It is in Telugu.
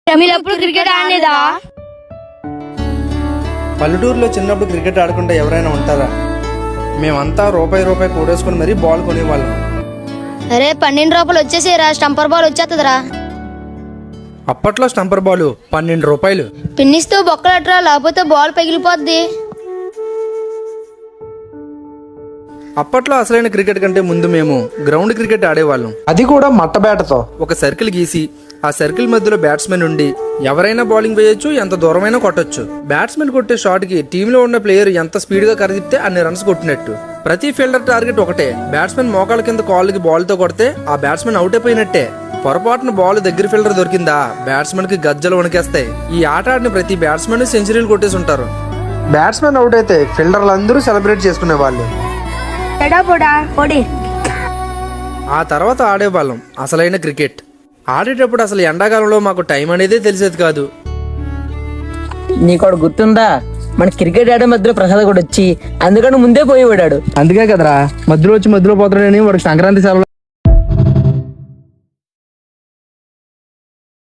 మీరప్పుడు క్రికెట్ ఆడలేదా? పల్లెటూరులో చిన్నప్పుడు క్రికెట్ ఆడకుండా ఎవరైనా ఉంటారా? మేమంతా రూపాయి కూడేసుకుని మరీ బాల్ కొనేవాళ్ళం. అరే 12 రూపాయలు వచ్చేసేరా, స్టంపర్ బాల్ వచ్చేస్తుందిరా. అప్పట్లో స్టంపర్ బాల్ 12 రూపాయలు. పిన్నిస్తూ బొక్కలట్రా, లేకపోతే బాల్ పగిలిపోద్ది. అప్పట్లో అసలైన క్రికెట్ కంటే ముందు మేము గ్రౌండ్ క్రికెట్ ఆడేవాళ్ళం. అది కూడా మట్ట బ్యాట్తో ఒక సర్కిల్ గీసి ఆ సర్కిల్ మధ్యలో బ్యాట్స్మెన్ ఉండి ఎవరైనా బౌలింగ్ వేయొచ్చు, ఎంత దూరమైనా కొట్టొచ్చు. బ్యాట్స్మెన్ కొట్టే షాట్ కి టీంలో ఉన్న ప్లేయర్ ఎంత స్పీడ్ గా కరిగితే అన్ని రన్స్ కొట్టినట్టు. ప్రతి ఫీల్డర్ టార్గెట్ ఒకటే. బ్యాట్స్మెన్ మోకాళ్ళ కింద కాళ్ళకి బాల్ తో కొడితే ఆ బ్యాట్స్మెన్ అవుట్ అయిపోయినట్టే. పొరపాటున బాల్ దగ్గర ఫీల్డర్ దొరికిందా బ్యాట్స్మెన్ కి గజ్జలు వణికేస్తాయి. ఈ ఆట ఆడిన ప్రతి బ్యాట్స్మెన్ సెంచరీలు కొట్టేసి ఉంటారు. బ్యాట్స్మెన్ అవుట్ అయితే ఫీల్డర్లు అందరూ సెలబ్రేట్ చేసుకునే వాళ్ళు. ఆ తర్వాత ఆడేవాళ్ళం అసలైన క్రికెట్. ఆడేటప్పుడు అసలు ఎండాకాలంలో మాకు టైం అనేది తెలిసేది కాదు. నీకు గుర్తుందా, మన క్రికెట్ ఆడే మధ్యలో ప్రసాద్ కూడా వచ్చి అందుకని ముందే పోయి పడాడు. అందుకే కదరా మధ్యలో వచ్చి మధ్యలో పోతాడని వాడికి సంక్రాంతి సెలవు